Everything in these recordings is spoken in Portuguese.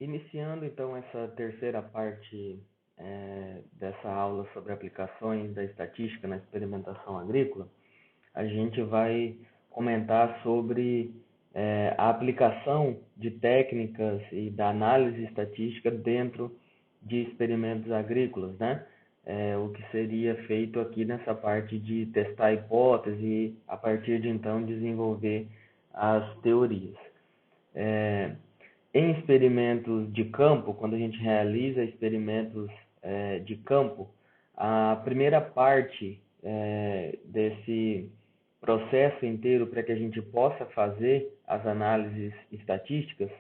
Iniciando então essa terceira parte dessa aula sobre aplicações da estatística na experimentação agrícola, a gente vai comentar sobre a aplicação de técnicas e da análise estatística dentro de experimentos agrícolas, né? O que seria feito aqui nessa parte de testar a hipótese e, a partir de então, desenvolver as teorias. Em experimentos de campo, quando a gente realiza experimentos de campo, a primeira parte desse processo inteiro para que a gente possa fazer as análises estatísticas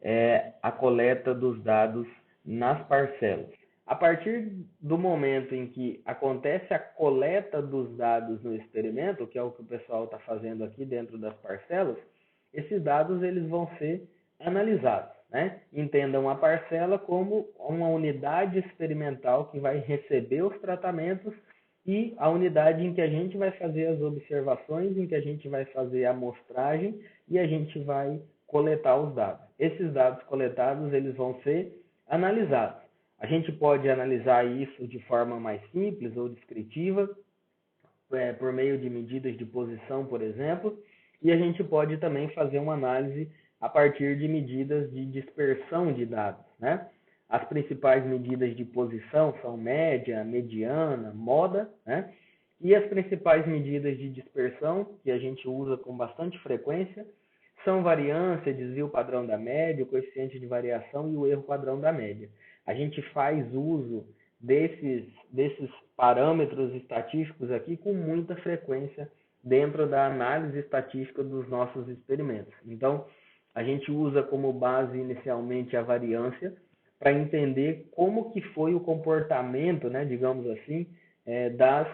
é a coleta dos dados nas parcelas. A partir do momento em que acontece a coleta dos dados no experimento, que é o que o pessoal está fazendo aqui dentro das parcelas, esses dados eles vão ser analisados, né? Entendam a parcela como uma unidade experimental que vai receber os tratamentos e a unidade em que a gente vai fazer as observações, em que a gente vai fazer a amostragem e a gente vai coletar os dados. Esses dados coletados eles vão ser analisados. A gente pode analisar isso de forma mais simples ou descritiva, por meio de medidas de posição, por exemplo, e a gente pode também fazer uma análise a partir de medidas de dispersão de dados, né? As principais medidas de posição são média, mediana, moda, né? E as principais medidas de dispersão, que a gente usa com bastante frequência, são variância, desvio padrão da média, o coeficiente de variação e o erro padrão da média. A gente faz uso desses parâmetros estatísticos aqui com muita frequência dentro da análise estatística dos nossos experimentos. Então, a gente usa como base inicialmente a variância para entender como que foi o comportamento, né, digamos assim, das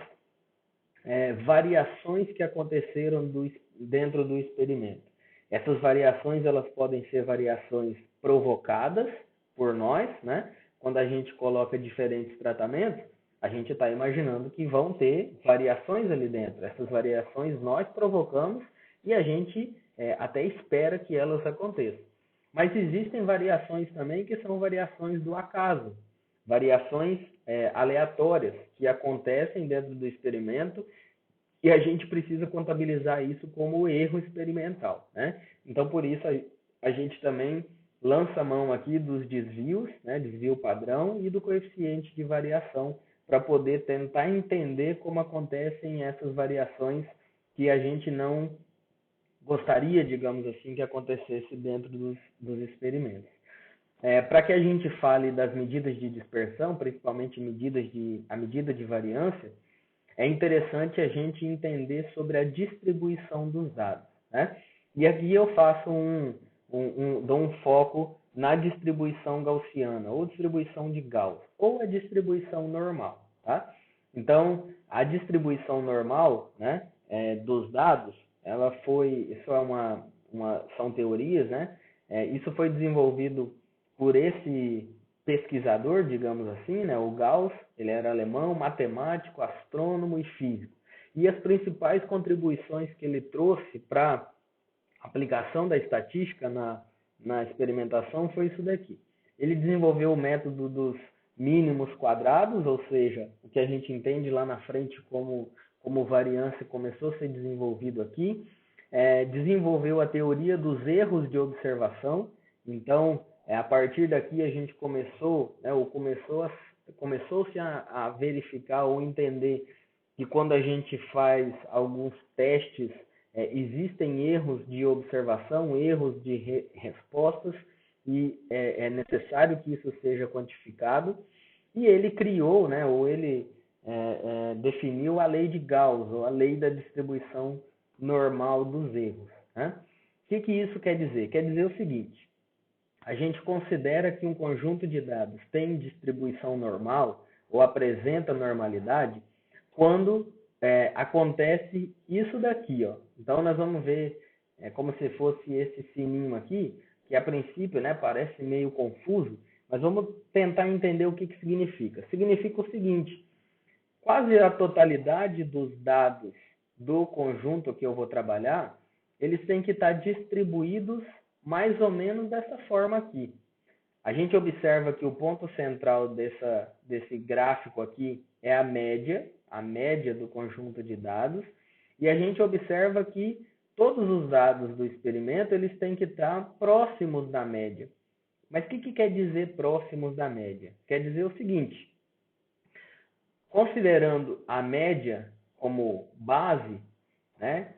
variações que aconteceram dentro do experimento. Essas variações elas podem ser variações provocadas por nós, né? Quando a gente coloca diferentes tratamentos, a gente está imaginando que vão ter variações ali dentro. Essas variações nós provocamos e a gente até espera que elas aconteçam. Mas existem variações também que são variações do acaso, variações aleatórias que acontecem dentro do experimento e a gente precisa contabilizar isso como erro experimental, né? Então, por isso, a gente também lança a mão aqui dos desvios, né? Desvio padrão e do coeficiente de variação, para poder tentar entender como acontecem essas variações que a gente não gostaria, digamos assim, que acontecesse dentro dos experimentos. Para que a gente fale das medidas de dispersão, principalmente a medida de variância, é interessante a gente entender sobre a distribuição dos dados, né? E aqui eu faço dou um foco na distribuição gaussiana, ou distribuição de Gauss, ou a distribuição normal, tá? Então, a distribuição normal, né, dos dados, isso são teorias, né? Isso foi desenvolvido por esse pesquisador, digamos assim, né, o Gauss. Ele era alemão, matemático, astrônomo e físico. E as principais contribuições que ele trouxe para a aplicação da estatística na experimentação foi isso daqui. Ele desenvolveu o método dos mínimos quadrados, ou seja, o que a gente entende lá na frente como variância começou a ser desenvolvido aqui. Desenvolveu a teoria dos erros de observação. Então, a partir daqui a gente começou-se a verificar ou entender que quando a gente faz alguns testes, existem erros de observação, erros de respostas, e é necessário que isso seja quantificado. E ele criou, né, ou ele definiu a lei de Gauss, ou a lei da distribuição normal dos erros, né? O que isso quer dizer? Quer dizer o seguinte: a gente considera que um conjunto de dados tem distribuição normal ou apresenta normalidade quando acontece isso daqui, ó. Então, nós vamos ver como se fosse esse sininho aqui, que a princípio, né, parece meio confuso, mas vamos tentar entender o que significa. Significa o seguinte: quase a totalidade dos dados do conjunto que eu vou trabalhar, eles têm que estar distribuídos mais ou menos dessa forma aqui. A gente observa que o ponto central desse gráfico aqui é a média do conjunto de dados, e a gente observa que todos os dados do experimento eles têm que estar próximos da média. Mas o que quer dizer próximos da média? Quer dizer o seguinte, considerando a média como base, né,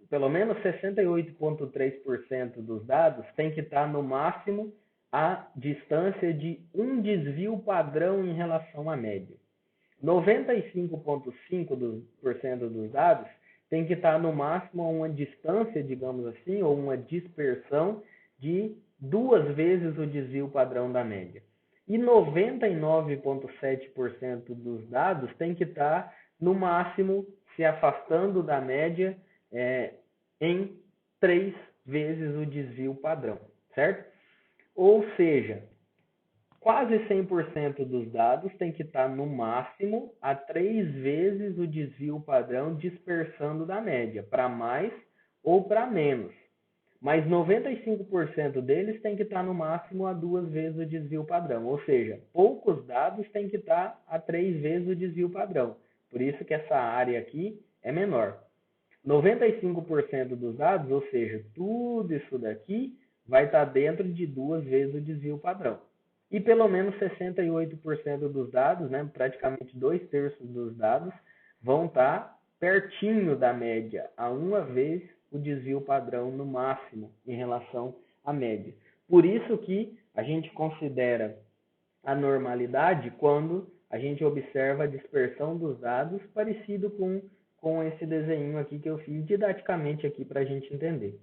pelo menos 68,3% dos dados tem que estar no máximo a distância de um desvio padrão em relação à média. 95,5% dos dados tem que estar no máximo a uma distância, digamos assim, ou uma dispersão de 2 vezes o desvio padrão da média. E 99,7% dos dados tem que estar no máximo se afastando da média em 3 vezes o desvio padrão, certo? Ou seja, quase 100% dos dados tem que estar no máximo a 3 vezes o desvio padrão dispersando da média, para mais ou para menos. Mas 95% deles tem que estar no máximo a 2 vezes o desvio padrão. Ou seja, poucos dados tem que estar a 3 vezes o desvio padrão. Por isso que essa área aqui é menor. 95% dos dados, ou seja, tudo isso daqui, vai estar dentro de 2 vezes o desvio padrão. E pelo menos 68% dos dados, né, praticamente 2/3 dos dados, vão estar pertinho da média, a 1 vez o desvio padrão no máximo em relação à média. Por isso que a gente considera a normalidade quando a gente observa a dispersão dos dados parecido com esse desenho aqui que eu fiz didaticamente aqui para a gente entender.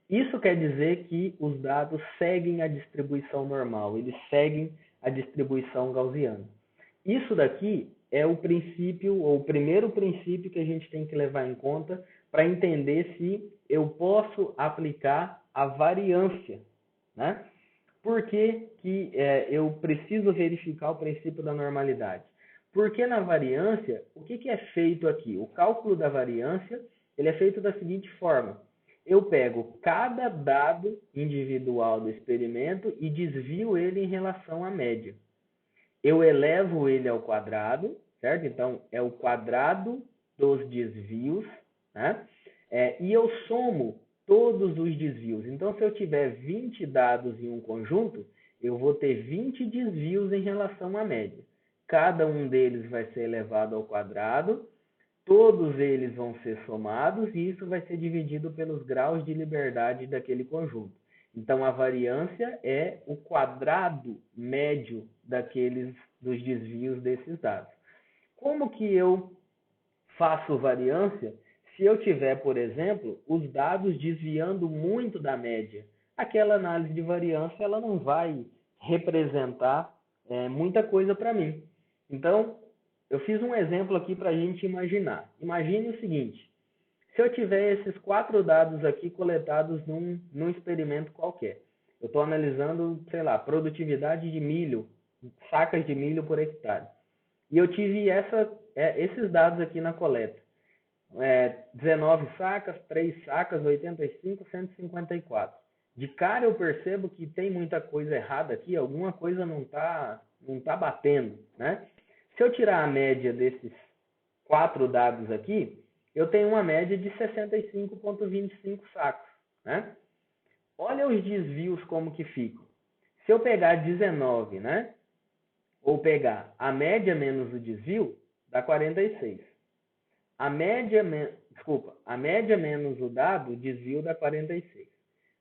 Isso quer dizer que os dados seguem a distribuição normal, eles seguem a distribuição gaussiana. Isso daqui é o princípio, ou o primeiro princípio que a gente tem que levar em conta para entender se eu posso aplicar a variância, né? Por que eu preciso verificar o princípio da normalidade? Porque na variância, o que é feito aqui? O cálculo da variância ele é feito da seguinte forma. Eu pego cada dado individual do experimento e desvio ele em relação à média. Eu elevo ele ao quadrado, certo? Então, é o quadrado dos desvios, né? E eu somo todos os desvios. Então, se eu tiver 20 dados em um conjunto, eu vou ter 20 desvios em relação à média. Cada um deles vai ser elevado ao quadrado, todos eles vão ser somados e isso vai ser dividido pelos graus de liberdade daquele conjunto. Então, a variância é o quadrado médio dos desvios desses dados. Como que eu faço variância se eu tiver, por exemplo, os dados desviando muito da média? Aquela análise de variância ela não vai representar muita coisa para mim. Então, eu fiz um exemplo aqui para a gente imaginar. Imagine o seguinte, se eu tiver esses 4 dados aqui coletados num experimento qualquer. Eu estou analisando, sei lá, produtividade de milho, sacas de milho por hectare. E eu tive esses dados aqui na coleta. 19 sacas, 3 sacas, 85, 154. De cara eu percebo que tem muita coisa errada aqui, alguma coisa não tá batendo, né? Se eu tirar a média desses 4 dados aqui, eu tenho uma média de 65,25 sacos, né? Olha os desvios como que ficam. Se eu pegar 19, né? Ou pegar a média menos o desvio, dá 46. A média menos o dado, o desvio dá 46.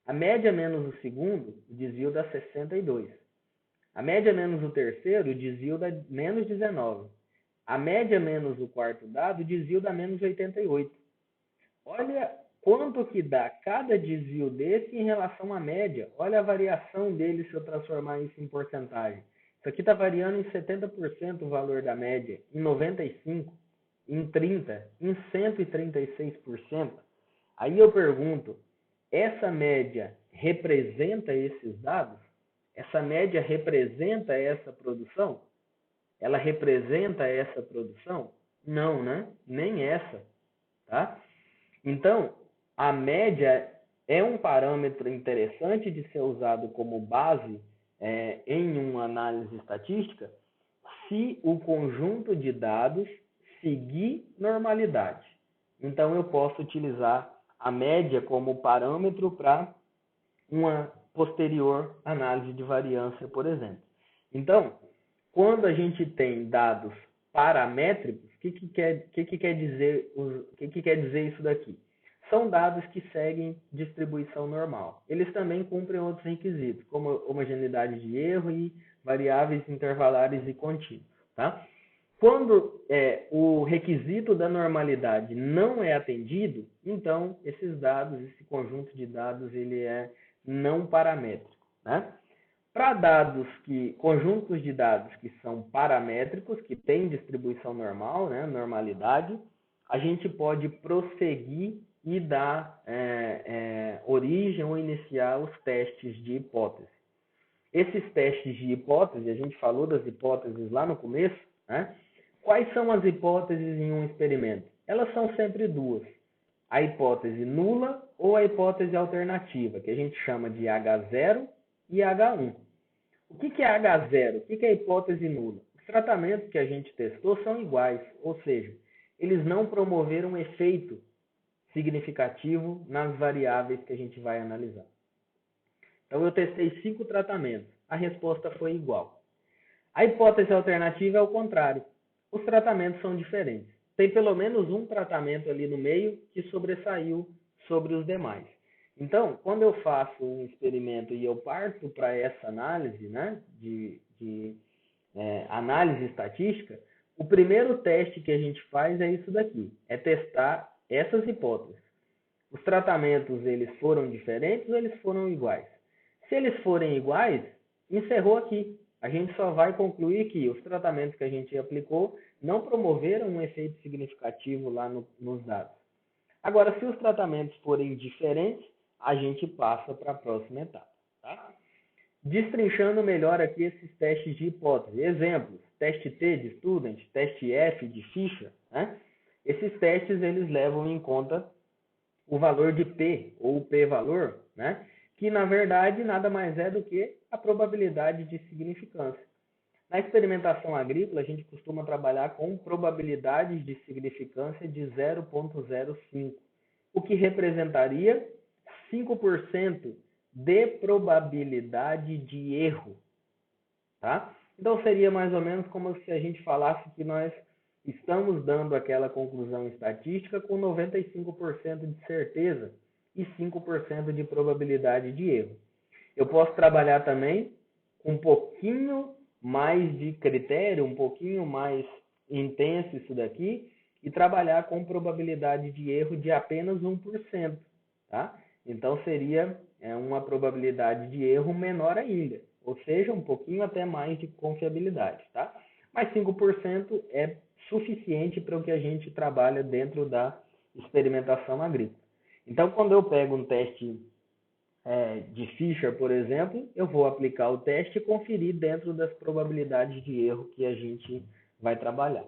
A média menos o segundo, o desvio dá 62. A média menos o terceiro, o desvio dá menos 19. A média menos o quarto dado, o desvio dá menos 88. Olha quanto que dá cada desvio desse em relação à média. Olha a variação dele se eu transformar isso em porcentagem. Isso aqui está variando em 70% o valor da média, em 95%, em 30%, em 136%. Aí eu pergunto, essa média representa esses dados? Essa média representa essa produção? Ela representa essa produção? Não, né? Nem essa, tá? Então, a média é um parâmetro interessante de ser usado como base em uma análise estatística se o conjunto de dados seguir normalidade. Então, eu posso utilizar a média como parâmetro para uma posterior análise de variância, por exemplo. Então, quando a gente tem dados paramétricos, o que quer dizer isso daqui? São dados que seguem distribuição normal. Eles também cumprem outros requisitos, como homogeneidade de erro e variáveis intervalares e contínuos. Tá? Quando o requisito da normalidade não é atendido, então esses dados, esse conjunto de dados, ele é não paramétrico. Né? Para conjuntos de dados que são paramétricos, que têm distribuição normal, né, normalidade, a gente pode prosseguir e dar origem ou iniciar os testes de hipótese. Esses testes de hipótese, a gente falou das hipóteses lá no começo, né? Quais são as hipóteses em um experimento? Elas são sempre duas. A hipótese nula ou a hipótese alternativa, que a gente chama de H0 e H1. O que é H0? O que é a hipótese nula? Os tratamentos que a gente testou são iguais, ou seja, eles não promoveram um efeito significativo nas variáveis que a gente vai analisar. Então, eu testei 5 tratamentos. A resposta foi igual. A hipótese alternativa é o contrário. Os tratamentos são diferentes. Tem pelo menos um tratamento ali no meio que sobressaiu sobre os demais. Então, quando eu faço um experimento e eu parto para essa análise, né, de análise estatística, o primeiro teste que a gente faz é isso daqui, é testar essas hipóteses. Os tratamentos, eles foram diferentes ou eles foram iguais? Se eles forem iguais, encerrou aqui. A gente só vai concluir que os tratamentos que a gente aplicou não promoveram um efeito significativo lá nos dados. Agora, se os tratamentos forem diferentes, a gente passa para a próxima etapa. Tá? Destrinchando melhor aqui esses testes de hipótese. Exemplos, teste T de Student, teste F de Fisher. Né? Esses testes, eles levam em conta o valor de P, ou o P-valor, né? Que na verdade nada mais é do que a probabilidade de significância. Na experimentação agrícola, a gente costuma trabalhar com probabilidades de significância de 0,05, o que representaria 5% de probabilidade de erro. Tá? Então, seria mais ou menos como se a gente falasse que nós estamos dando aquela conclusão estatística com 95% de certeza e 5% de probabilidade de erro. Eu posso trabalhar também com um pouquinho mais de critério, um pouquinho mais intenso isso daqui, e trabalhar com probabilidade de erro de apenas 1%. Tá? Então, seria uma probabilidade de erro menor ainda, ou seja, um pouquinho até mais de confiabilidade. Tá? Mas 5% é suficiente para o que a gente trabalha dentro da experimentação agrícola. Então, quando eu pego um teste de Fisher, por exemplo, eu vou aplicar o teste e conferir dentro das probabilidades de erro que a gente vai trabalhar.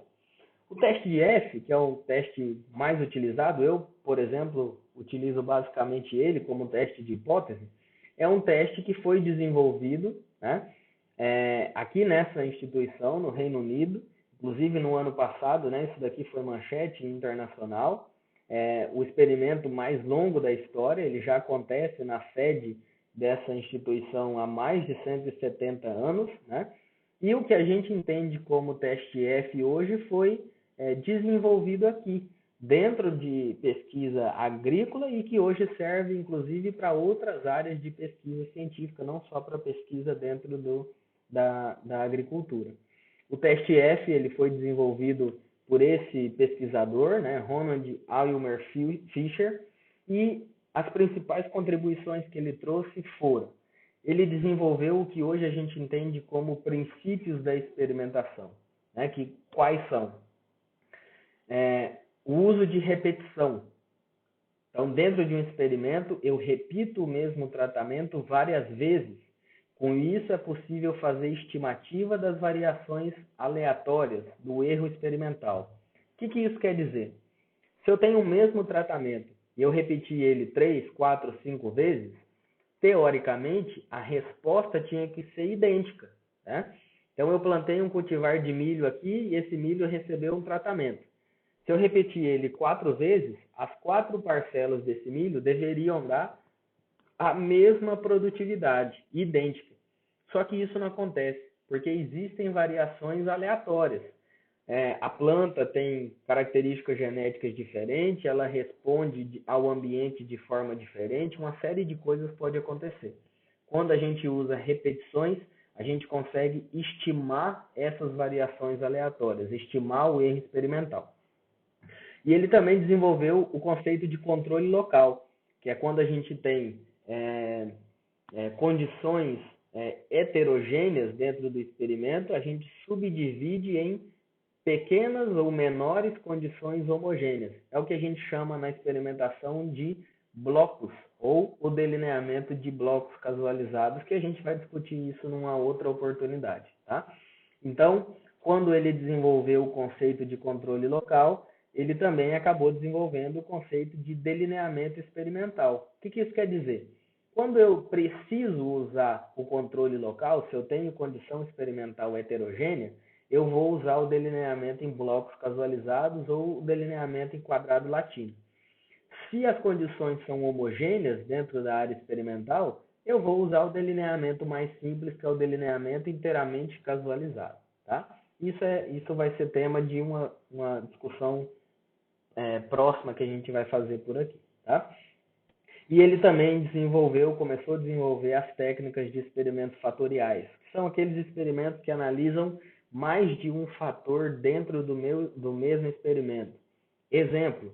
O teste de F, que é o teste mais utilizado, eu, por exemplo, utilizo basicamente ele como teste de hipótese, é um teste que foi desenvolvido, né, aqui nessa instituição, no Reino Unido, inclusive no ano passado, né, isso daqui foi manchete internacional, o experimento mais longo da história, ele já acontece na sede dessa instituição há mais de 170 anos, né? E o que a gente entende como teste F hoje foi desenvolvido aqui, dentro de pesquisa agrícola e que hoje serve, inclusive, para outras áreas de pesquisa científica, não só para pesquisa dentro da agricultura. O teste F ele foi desenvolvido por esse pesquisador, né, Ronald Aylmer Fisher, e as principais contribuições que ele trouxe foram: ele desenvolveu o que hoje a gente entende como princípios da experimentação, né, que quais são? O uso de repetição. Então, dentro de um experimento, eu repito o mesmo tratamento várias vezes. Com isso, é possível fazer estimativa das variações aleatórias do erro experimental. O que isso quer dizer? Se eu tenho o mesmo tratamento e eu repetir ele 3, 4, 5 vezes, teoricamente, a resposta tinha que ser idêntica, né? Então, eu plantei um cultivar de milho aqui e esse milho recebeu um tratamento. Se eu repetir ele 4 vezes, as 4 parcelas desse milho deveriam dar a mesma produtividade, idêntica. Só que isso não acontece, porque existem variações aleatórias. A planta tem características genéticas diferentes, ela responde ao ambiente de forma diferente, uma série de coisas pode acontecer. Quando a gente usa repetições, a gente consegue estimar essas variações aleatórias, estimar o erro experimental. E ele também desenvolveu o conceito de controle local, que é quando a gente tem condições heterogêneas dentro do experimento, a gente subdivide em pequenas ou menores condições homogêneas. É o que a gente chama na experimentação de blocos, ou o delineamento de blocos casualizados, que a gente vai discutir isso numa outra oportunidade. Tá? Então, quando ele desenvolveu o conceito de controle local, ele também acabou desenvolvendo o conceito de delineamento experimental. O que isso quer dizer? Quando eu preciso usar o controle local, se eu tenho condição experimental heterogênea, eu vou usar o delineamento em blocos casualizados ou o delineamento em quadrado latino. Se as condições são homogêneas dentro da área experimental, eu vou usar o delineamento mais simples, que é o delineamento inteiramente casualizado. Tá? Isso vai ser tema de uma discussão próxima que a gente vai fazer por aqui. Tá? E ele também começou a desenvolver as técnicas de experimentos fatoriais, que são aqueles experimentos que analisam mais de um fator dentro do mesmo experimento. Exemplo,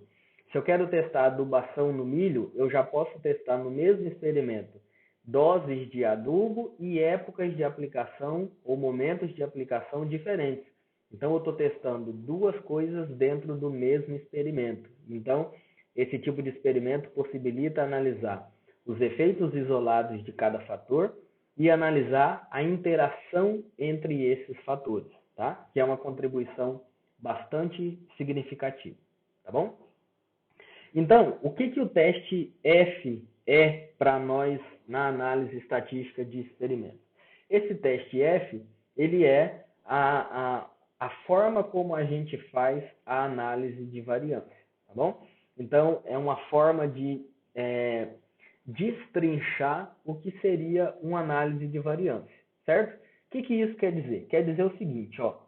se eu quero testar adubação no milho, eu já posso testar no mesmo experimento doses de adubo e épocas de aplicação ou momentos de aplicação diferentes. Então, eu estou testando 2 coisas dentro do mesmo experimento. Então, esse tipo de experimento possibilita analisar os efeitos isolados de cada fator e analisar a interação entre esses fatores, tá? Que é uma contribuição bastante significativa, tá bom? Então, o que o teste F é para nós na análise estatística de experimentos? Esse teste F, ele é a forma como a gente faz a análise de variância, tá bom? Então, é uma forma de destrinchar o que seria uma análise de variância, certo? O que isso quer dizer? Quer dizer o seguinte, ó,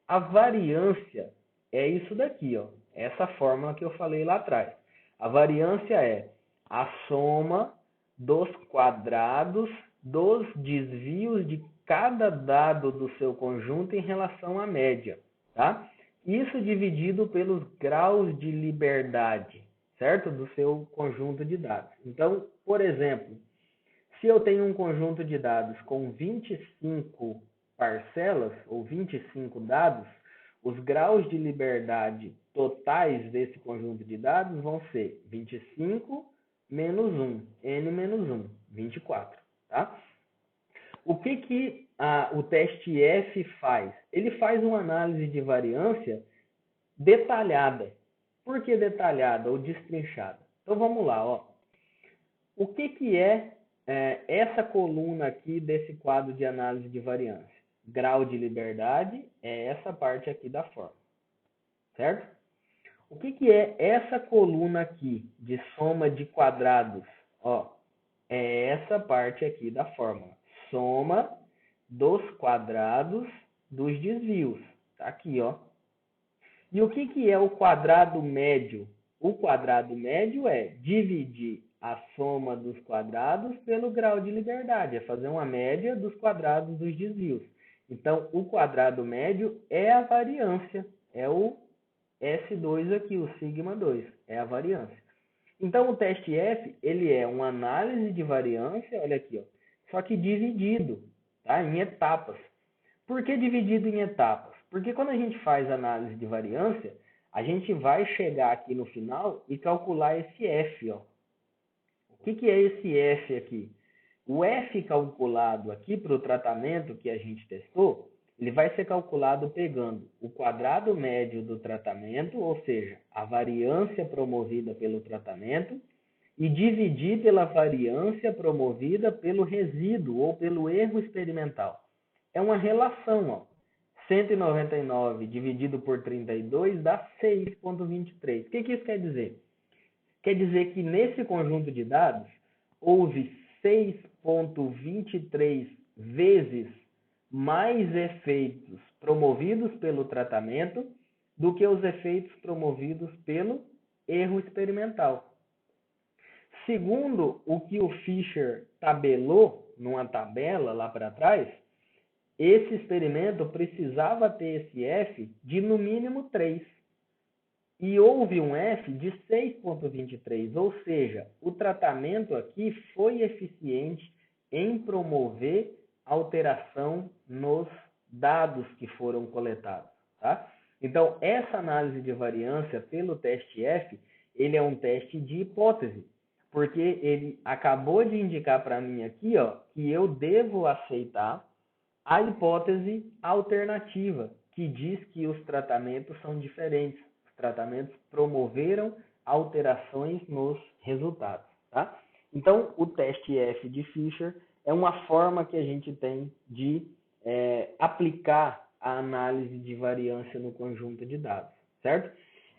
a variância é isso daqui, ó, essa fórmula que eu falei lá atrás. A variância é a soma dos quadrados dos desvios de cada dado do seu conjunto em relação à média, tá? Isso dividido pelos graus de liberdade, certo? Do seu conjunto de dados. Então, por exemplo, se eu tenho um conjunto de dados com 25 parcelas ou 25 dados, os graus de liberdade totais desse conjunto de dados vão ser 25 menos 1, n menos 1, 24. Tá? O que o teste F faz? Ele faz uma análise de variância detalhada. Por que detalhada ou destrinchada? Então vamos lá. Ó. O que é essa coluna aqui desse quadro de análise de variância? Grau de liberdade é essa parte aqui da forma, certo? O que é essa coluna aqui de soma de quadrados? Ó, é essa parte aqui da fórmula. Soma dos quadrados dos desvios. Tá aqui, ó. E o que é o quadrado médio? O quadrado médio é dividir a soma dos quadrados pelo grau de liberdade. É fazer uma média dos quadrados dos desvios. Então, o quadrado médio é a variância. É o S2 aqui, o sigma 2. É a variância. Então, o teste F, ele é uma análise de variância, olha aqui, ó, só que dividido, tá, em etapas. Por que dividido em etapas? Porque quando a gente faz análise de variância, a gente vai chegar aqui no final e calcular esse F, ó. O que é esse F aqui? O F calculado aqui para o tratamento que a gente testou, ele vai ser calculado pegando o quadrado médio do tratamento, ou seja, a variância promovida pelo tratamento, e dividir pela variância promovida pelo resíduo ou pelo erro experimental. É uma relação, ó. 199 dividido por 32 dá 6,23. O que isso quer dizer? Quer dizer que nesse conjunto de dados houve 6,23 vezes mais efeitos promovidos pelo tratamento do que os efeitos promovidos pelo erro experimental. Segundo o que o Fisher tabelou numa tabela lá para trás, esse experimento precisava ter esse F de no mínimo 3. E houve um F de 6,23, ou seja, o tratamento aqui foi eficiente em promover alteração nos dados que foram coletados. Tá? Então, essa análise de variância pelo teste F, ele é um teste de hipótese, porque ele acabou de indicar para mim aqui, ó, que eu devo aceitar a hipótese alternativa, que diz que os tratamentos são diferentes. Os tratamentos promoveram alterações nos resultados. Tá? Então, o teste F de Fisher é uma forma que a gente tem de aplicar a análise de variância no conjunto de dados, certo?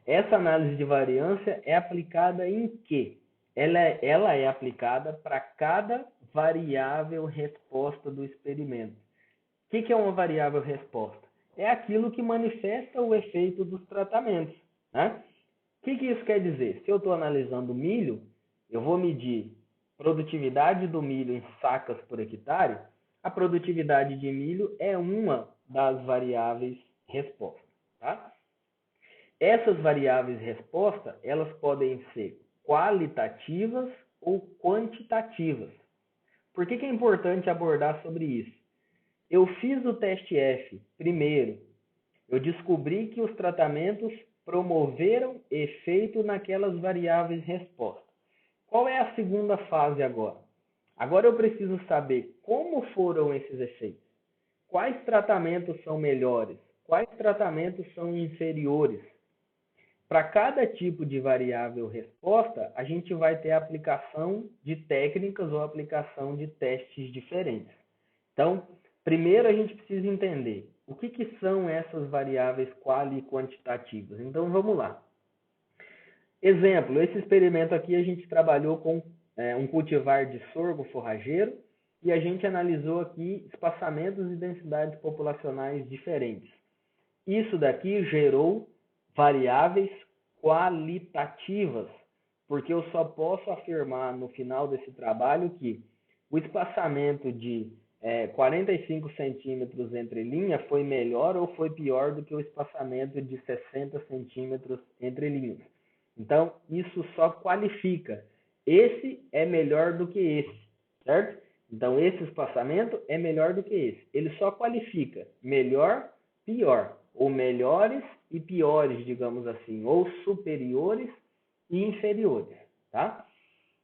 Essa análise de variância é aplicada em quê? Ela é aplicada para cada variável resposta do experimento. O que é uma variável resposta? É aquilo que manifesta o efeito dos tratamentos. Né? O que isso quer dizer? Se eu estou analisando milho, eu vou medir produtividade do milho em sacas por hectare. A produtividade de milho é uma das variáveis resposta. Tá? Essas variáveis resposta, elas podem ser qualitativas ou quantitativas. Por que é importante abordar sobre isso? Eu fiz o teste F primeiro. Eu descobri que os tratamentos promoveram efeito naquelas variáveis resposta. Qual é a segunda fase agora? Agora eu preciso saber como foram esses efeitos. Quais tratamentos são melhores? Quais tratamentos são inferiores? Para cada tipo de variável resposta, a gente vai ter a aplicação de técnicas ou aplicação de testes diferentes. Então, primeiro a gente precisa entender o que são essas variáveis quali e quantitativas. Então, vamos lá. Exemplo, esse experimento aqui a gente trabalhou com um cultivar de sorgo forrageiro e a gente analisou aqui espaçamentos e densidades populacionais diferentes. Isso daqui gerou variáveis qualitativas, porque eu só posso afirmar no final desse trabalho que o espaçamento de 45 centímetros entre linhas foi melhor ou foi pior do que o espaçamento de 60 centímetros entre linhas. Então, isso só qualifica. Esse é melhor do que esse, certo? Então, esse espaçamento é melhor do que esse. Ele só qualifica melhor, pior, ou melhores e piores, digamos assim, ou superiores e inferiores, tá?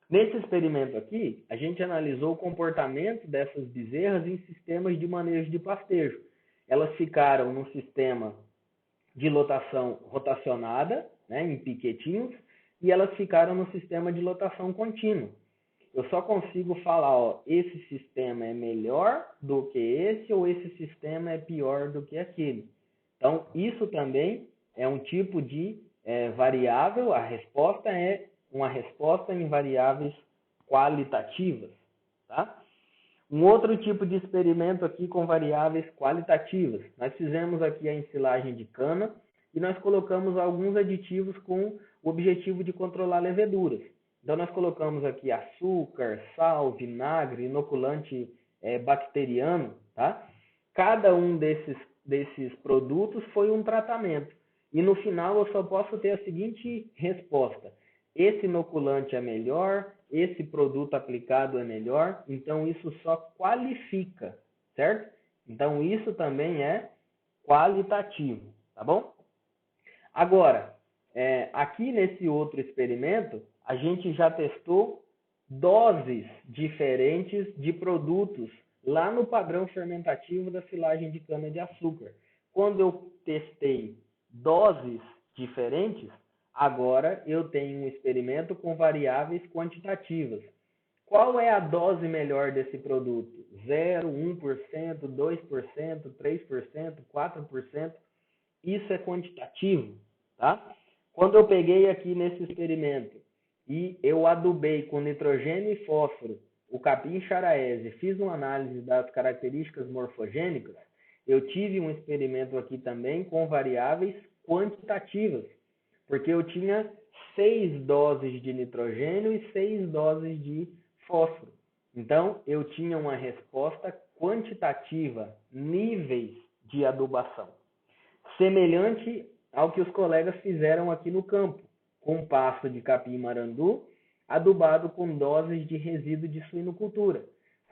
Nesse experimento aqui, a gente analisou o comportamento dessas bezerras em sistemas de manejo de pastejo. Elas ficaram num sistema de lotação rotacionada, né, em piquetinhos, e elas ficaram no sistema de lotação contínua. Eu só consigo falar, ó, esse sistema é melhor do que esse, ou esse sistema é pior do que aquele. Então, isso também é um tipo de variável, a resposta é uma resposta em variáveis qualitativas. Tá? Um outro tipo de experimento aqui com variáveis qualitativas. Nós fizemos aqui a ensilagem de cana e nós colocamos alguns aditivos com o objetivo de controlar leveduras. Então, nós colocamos aqui açúcar, sal, vinagre, inoculante bacteriano. Tá? Cada um desses produtos foi um tratamento. E no final eu só posso ter a seguinte resposta: esse inoculante é melhor, esse produto aplicado é melhor, então isso só qualifica, certo? Então isso também é qualitativo, tá bom? Agora, aqui nesse outro experimento, a gente já testou doses diferentes de produtos lá no padrão fermentativo da silagem de cana-de-açúcar. Quando eu testei doses diferentes, Agora eu tenho um experimento com variáveis quantitativas. Qual é a dose melhor desse produto? 0, 1%, 2%, 3%, 4%? Isso é quantitativo, tá? Quando eu peguei aqui nesse experimento e eu adubei com nitrogênio e fósforo o capim charaese, fiz uma análise das características morfogênicas, eu tive um experimento aqui também com variáveis quantitativas, porque eu tinha 6 doses de nitrogênio e 6 doses de fósforo. Então, eu tinha uma resposta quantitativa, níveis de adubação, semelhante ao que os colegas fizeram aqui no campo, com pasto de capim-marandu adubado com doses de resíduo de suinocultura.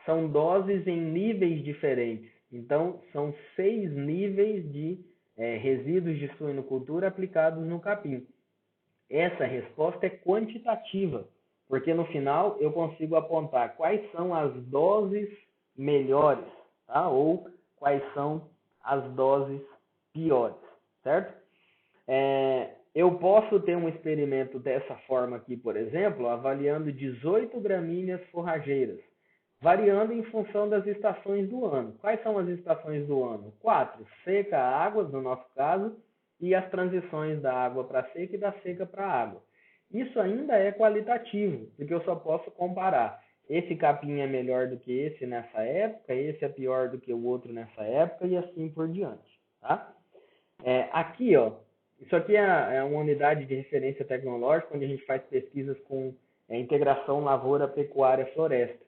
São doses em níveis diferentes. Então, são 6 níveis de resíduos de suinocultura aplicados no capim. Essa resposta é quantitativa, porque no final eu consigo apontar quais são as doses melhores, tá? Ou quais são as doses piores, certo? Eu posso ter um experimento dessa forma aqui, por exemplo, avaliando 18 gramíneas forrageiras, variando em função das estações do ano. Quais são as estações do ano? 4, seca, águas, no nosso caso, e as transições da água para a seca e da seca para a água. Isso ainda é qualitativo, porque eu só posso comparar. Esse capim é melhor do que esse nessa época, esse é pior do que o outro nessa época e assim por diante. Tá? Aqui, ó, isso aqui é uma unidade de referência tecnológica onde a gente faz pesquisas com integração lavoura, pecuária, floresta.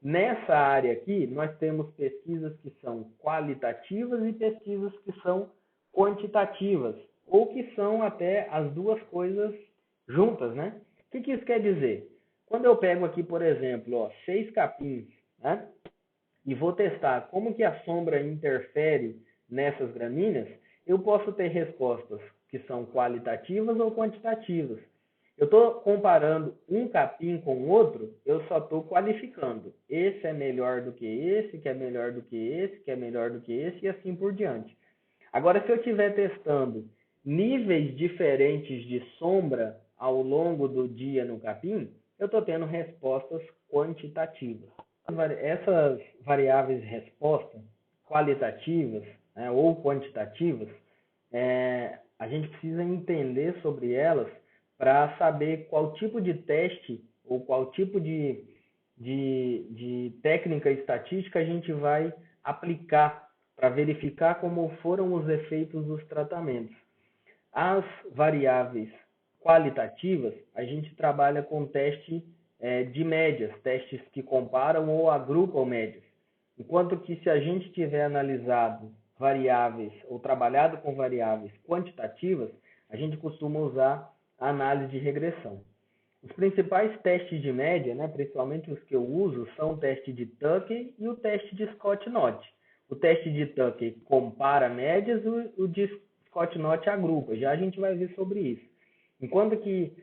Nessa área aqui, nós temos pesquisas que são qualitativas e pesquisas que são quantitativas, ou que são até as duas coisas juntas, né? O que isso quer dizer? Quando eu pego aqui, por exemplo, ó, 6 capins, né? E vou testar como que a sombra interfere nessas gramíneas, eu posso ter respostas que são qualitativas ou quantitativas. Eu estou comparando um capim com o outro, eu só estou qualificando. Esse é melhor do que esse, que é melhor do que esse, que é melhor do que esse, e assim por diante. Agora, se eu estiver testando níveis diferentes de sombra ao longo do dia no capim, eu estou tendo respostas quantitativas. Essas variáveis resposta, qualitativas, né, ou quantitativas, a gente precisa entender sobre elas para saber qual tipo de teste ou qual tipo de técnica estatística a gente vai aplicar para verificar como foram os efeitos dos tratamentos. As variáveis qualitativas, a gente trabalha com teste de médias, testes que comparam ou agrupam médias. Enquanto que se a gente tiver analisado variáveis ou trabalhado com variáveis quantitativas, a gente costuma usar a análise de regressão. Os principais testes de média, né, principalmente os que eu uso, são o teste de Tuckey e o teste de Scott-Knott. O teste de Tuckey compara médias, o de Scott-Knott agrupa. Já a gente vai ver sobre isso. Enquanto que,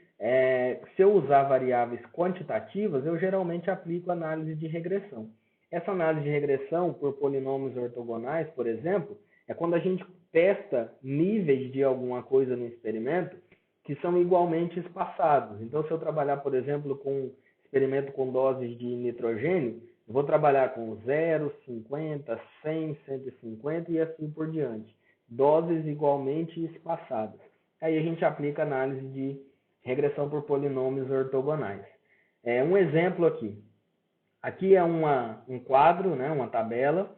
se eu usar variáveis quantitativas, eu geralmente aplico análise de regressão. Essa análise de regressão por polinômios ortogonais, por exemplo, é quando a gente testa níveis de alguma coisa no experimento que são igualmente espaçados. Então, se eu trabalhar, por exemplo, com experimento com doses de nitrogênio, eu vou trabalhar com 0, 50, 100, 150 e assim por diante. Doses igualmente espaçadas. Aí a gente aplica análise de regressão por polinômios ortogonais. Um exemplo aqui. Aqui é um quadro, né, uma tabela,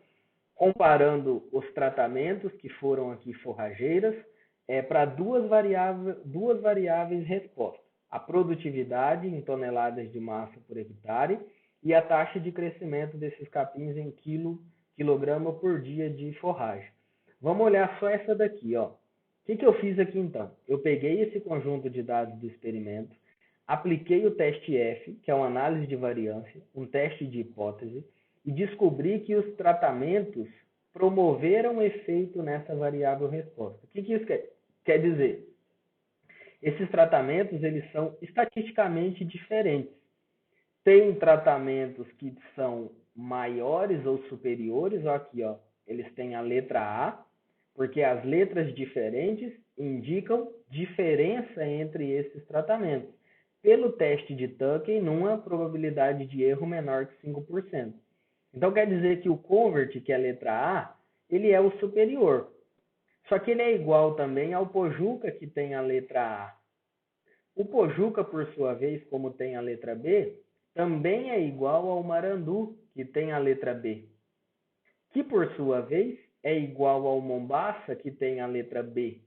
comparando os tratamentos que foram aqui forrageiras para duas variáveis resposta. A produtividade em toneladas de massa por hectare e a taxa de crescimento desses capins em quilograma por dia de forragem. Vamos olhar só essa daqui, ó. O que eu fiz aqui então? Eu peguei esse conjunto de dados do experimento, apliquei o teste F, que é uma análise de variância, um teste de hipótese, e descobri que os tratamentos promoveram efeito nessa variável resposta. O que isso quer dizer? Esses tratamentos eles são estatisticamente diferentes. Tem tratamentos que são maiores ou superiores, ó, aqui ó, eles têm a letra A, porque as letras diferentes indicam diferença entre esses tratamentos. Pelo teste de Tuckey, numa probabilidade de erro menor que 5%. Então, quer dizer que o convert, que é a letra A, ele é o superior. Só que ele é igual também ao Pojuca, que tem a letra A. O Pojuca, por sua vez, como tem a letra B, também é igual ao Marandu, que tem a letra B, que por sua vez é igual ao Mombaça, que tem a letra B.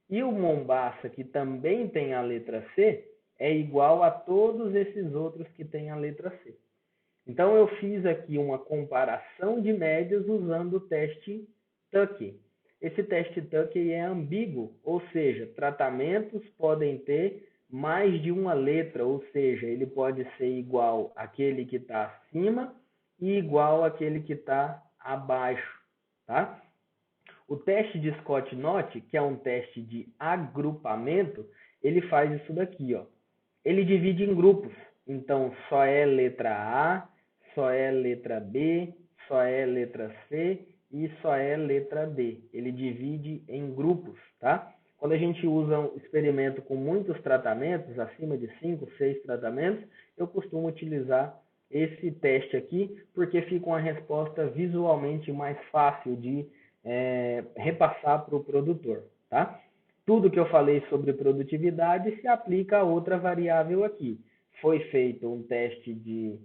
E o Mombaça, que também tem a letra C, é igual a todos esses outros que têm a letra C. Então, eu fiz aqui uma comparação de médias usando o teste Tuckey. Esse teste Tuckey é ambíguo, ou seja, tratamentos podem ter mais de uma letra, ou seja, ele pode ser igual àquele que está acima e igual àquele que está abaixo, tá? O teste de Scott-Knott, que é um teste de agrupamento, ele faz isso daqui, ó. Ele divide em grupos, então só é letra A, só é letra B, só é letra C e só é letra D. Ele divide em grupos, tá? Quando a gente usa um experimento com muitos tratamentos, acima de 5, 6 tratamentos, eu costumo utilizar esse teste aqui, porque fica uma resposta visualmente mais fácil de repassar para o produtor, tá? Tudo que eu falei sobre produtividade se aplica a outra variável aqui. Foi feito um teste de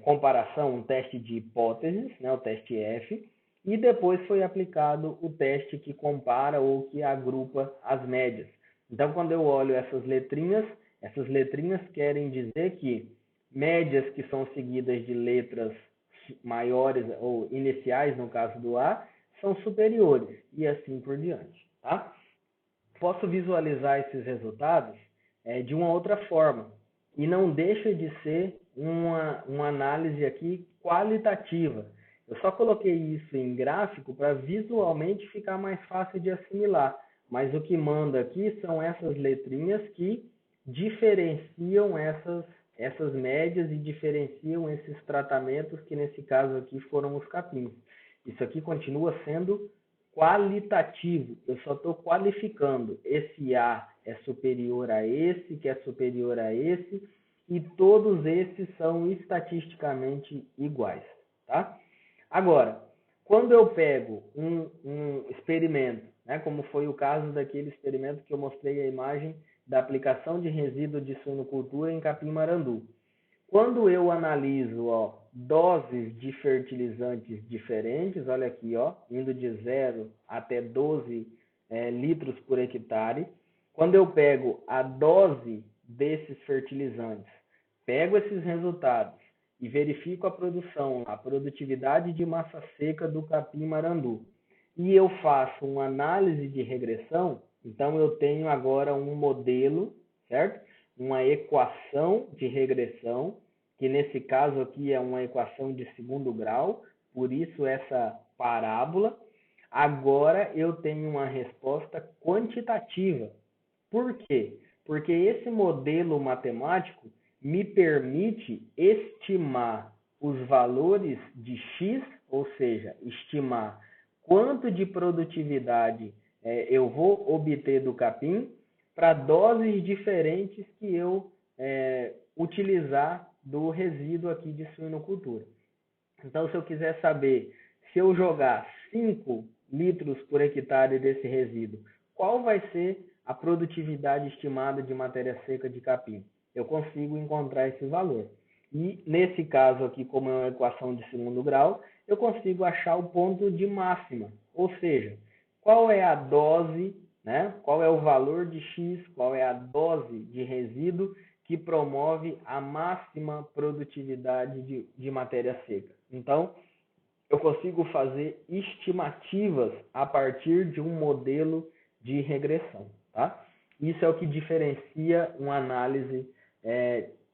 comparação, um teste de hipóteses, né, o teste F, e depois foi aplicado o teste que compara ou que agrupa as médias. Então, quando eu olho essas letrinhas querem dizer que médias que são seguidas de letras maiores ou iniciais, no caso do A, são superiores, e assim por diante, tá? Posso visualizar esses resultados de uma outra forma, e não deixa de ser uma análise aqui qualitativa. Eu só coloquei isso em gráfico para visualmente ficar mais fácil de assimilar, mas o que manda aqui são essas letrinhas que diferenciam essas médias e diferenciam esses tratamentos, que nesse caso aqui foram os capins. Isso aqui continua sendo qualitativo, eu só estou qualificando. Esse A é superior a esse, que é superior a esse, e todos esses são estatisticamente iguais, tá? Agora, quando eu pego um experimento, né, como foi o caso daquele experimento que eu mostrei a imagem da aplicação de resíduo de suinocultura em capim-marandu. Quando eu analiso doses de fertilizantes diferentes, olha aqui, indo de 0 até 12 litros por hectare, quando eu pego a dose desses fertilizantes, pego esses resultados e verifico a produção, a produtividade de massa seca do capim-marandu, e eu faço uma análise de regressão, então eu tenho agora um modelo, certo? Uma equação de regressão, que nesse caso aqui é uma equação de segundo grau, por isso essa parábola. Agora eu tenho uma resposta quantitativa. Por quê? Porque esse modelo matemático me permite estimar os valores de X, ou seja, estimar quanto de produtividade eu vou obter do capim para doses diferentes que eu utilizar do resíduo aqui de suinocultura. Então, se eu quiser saber, se eu jogar 5 litros por hectare desse resíduo, qual vai ser a produtividade estimada de matéria seca de capim? Eu consigo encontrar esse valor. E, nesse caso aqui, como é uma equação de segundo grau, eu consigo achar o ponto de máxima. Ou seja, qual é a dose, né? Qual é o valor de X, qual é a dose de resíduo que promove a máxima produtividade de matéria seca. Então, eu consigo fazer estimativas a partir de um modelo de regressão, tá? Isso é o que diferencia uma análise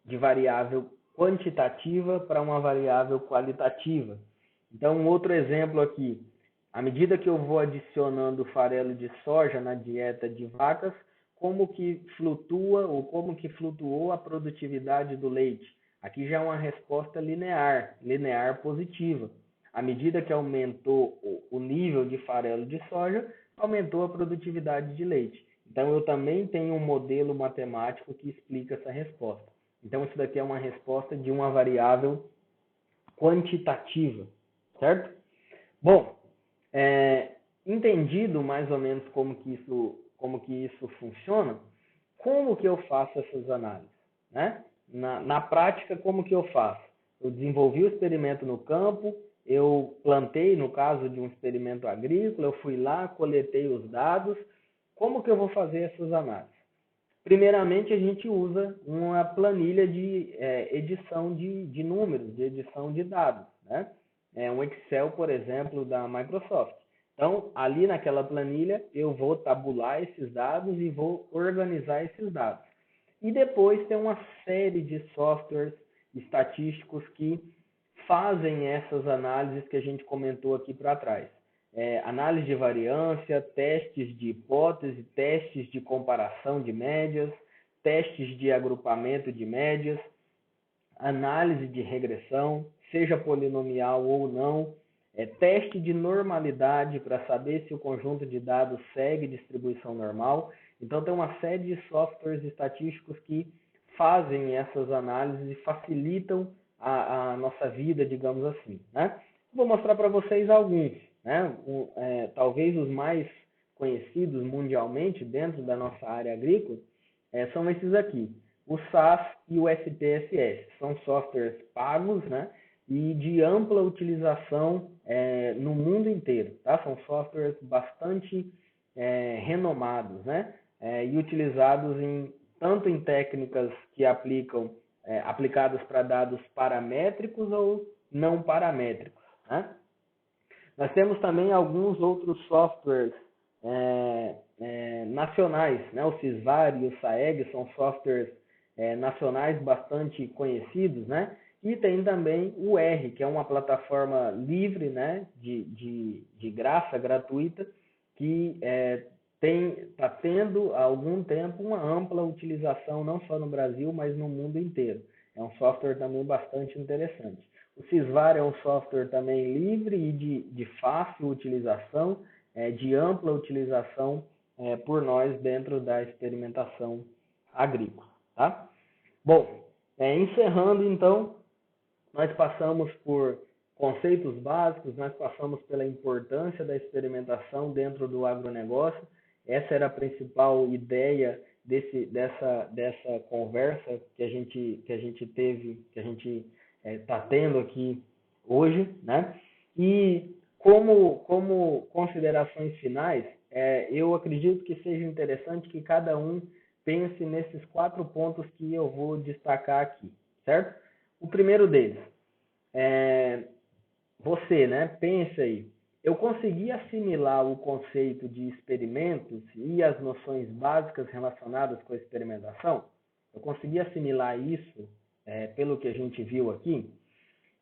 de variável quantitativa para uma variável qualitativa. Então, um outro exemplo aqui. À medida que eu vou adicionando farelo de soja na dieta de vacas, como que flutua ou como que flutuou a produtividade do leite? Aqui já é uma resposta linear positiva. À medida que aumentou o nível de farelo de soja, aumentou a produtividade de leite. Então, eu também tenho um modelo matemático que explica essa resposta. Então, isso daqui é uma resposta de uma variável quantitativa, certo? Bom, entendido mais ou menos como que isso funciona, como que eu faço essas análises, né? Na prática, como que eu faço? Eu desenvolvi o experimento no campo, eu plantei, no caso de um experimento agrícola, eu fui lá, coletei os dados. Como que eu vou fazer essas análises? Primeiramente, a gente usa uma planilha de edição de números, de edição de dados, né? Um Excel, por exemplo, da Microsoft. Então, ali naquela planilha, eu vou tabular esses dados e vou organizar esses dados. E depois tem uma série de softwares estatísticos que fazem essas análises que a gente comentou aqui para trás. Análise de variância, testes de hipótese, testes de comparação de médias, testes de agrupamento de médias, análise de regressão, seja polinomial ou não, teste de normalidade para saber se o conjunto de dados segue distribuição normal. Então, tem uma série de softwares estatísticos que fazem essas análises e facilitam a nossa vida, digamos assim, né? Vou mostrar para vocês alguns, né? Talvez os mais conhecidos mundialmente dentro da nossa área agrícola são esses aqui, o SAS e o SPSS. São softwares pagos, né? E de ampla utilização no mundo inteiro, tá? São softwares bastante renomados, né? E utilizados tanto em técnicas que aplicadas para dados paramétricos ou não paramétricos, né? Nós temos também alguns outros softwares nacionais, né? O Sysvar e o Saeg são softwares nacionais bastante conhecidos, né? E tem também o R, que é uma plataforma livre, né? de graça, gratuita, que está tendo há algum tempo uma ampla utilização, não só no Brasil, mas no mundo inteiro. É um software também bastante interessante. O Sysvar é um software também livre e de fácil utilização, de ampla utilização por nós dentro da experimentação agrícola. Tá? Bom, encerrando então, nós passamos por conceitos básicos, nós passamos pela importância da experimentação dentro do agronegócio. Essa era a principal ideia dessa conversa que a gente teve, que a gente está tendo aqui hoje, né? E como considerações finais, eu acredito que seja interessante que cada um pense nesses 4 pontos que eu vou destacar aqui, certo? O primeiro deles, você, né? Pense aí. Eu consegui assimilar o conceito de experimentos e as noções básicas relacionadas com a experimentação? Eu consegui assimilar isso pelo que a gente viu aqui?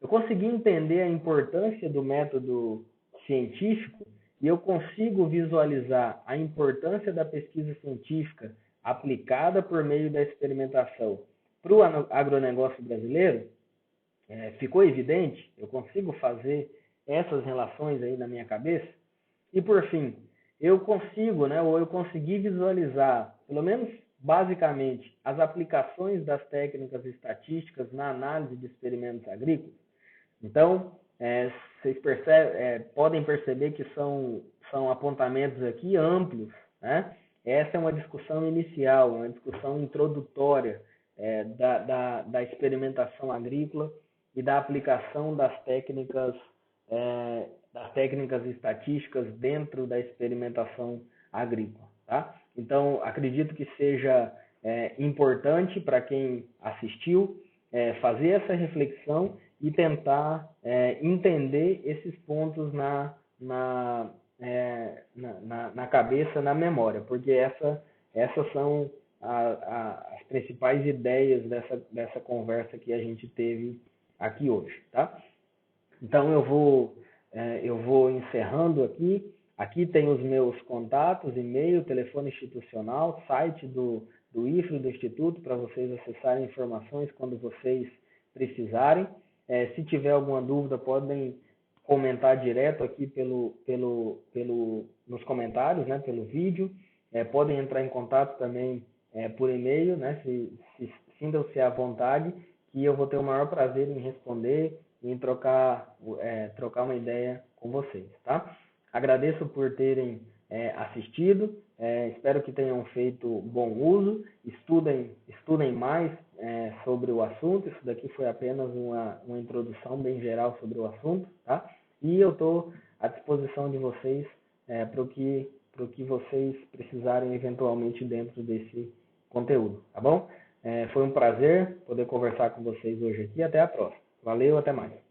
Eu consegui entender a importância do método científico e eu consigo visualizar a importância da pesquisa científica aplicada por meio da experimentação para o agronegócio brasileiro? Ficou evidente? Eu consigo fazer essas relações aí na minha cabeça? E por fim, eu consigo, né, ou eu consegui visualizar, pelo menos basicamente, as aplicações das técnicas estatísticas na análise de experimentos agrícolas? Então, vocês podem perceber que são apontamentos aqui amplos, né? Essa é uma discussão inicial, uma discussão introdutória da experimentação agrícola e da aplicação das técnicas estatísticas dentro da experimentação agrícola, tá? Então, acredito que seja importante para quem assistiu fazer essa reflexão e tentar entender esses pontos na cabeça, na memória, porque essas são as principais ideias dessa conversa que a gente teve aqui hoje, tá? Então eu vou encerrando aqui. Aqui tem os meus contatos, e-mail, telefone institucional, site do IFRO, do Instituto, para vocês acessarem informações quando vocês precisarem. Se tiver alguma dúvida, podem comentar direto aqui nos comentários, né, pelo vídeo. Podem entrar em contato também por e-mail, né, sintam-se à vontade, que eu vou ter o maior prazer em responder e em trocar uma ideia com vocês, tá? Agradeço por terem assistido, espero que tenham feito bom uso, estudem mais sobre o assunto. Isso daqui foi apenas uma introdução bem geral sobre o assunto, tá? E eu estou à disposição de vocês para o que vocês precisarem eventualmente dentro desse conteúdo, tá bom? Foi um prazer poder conversar com vocês hoje aqui. Até a próxima. Valeu, até mais.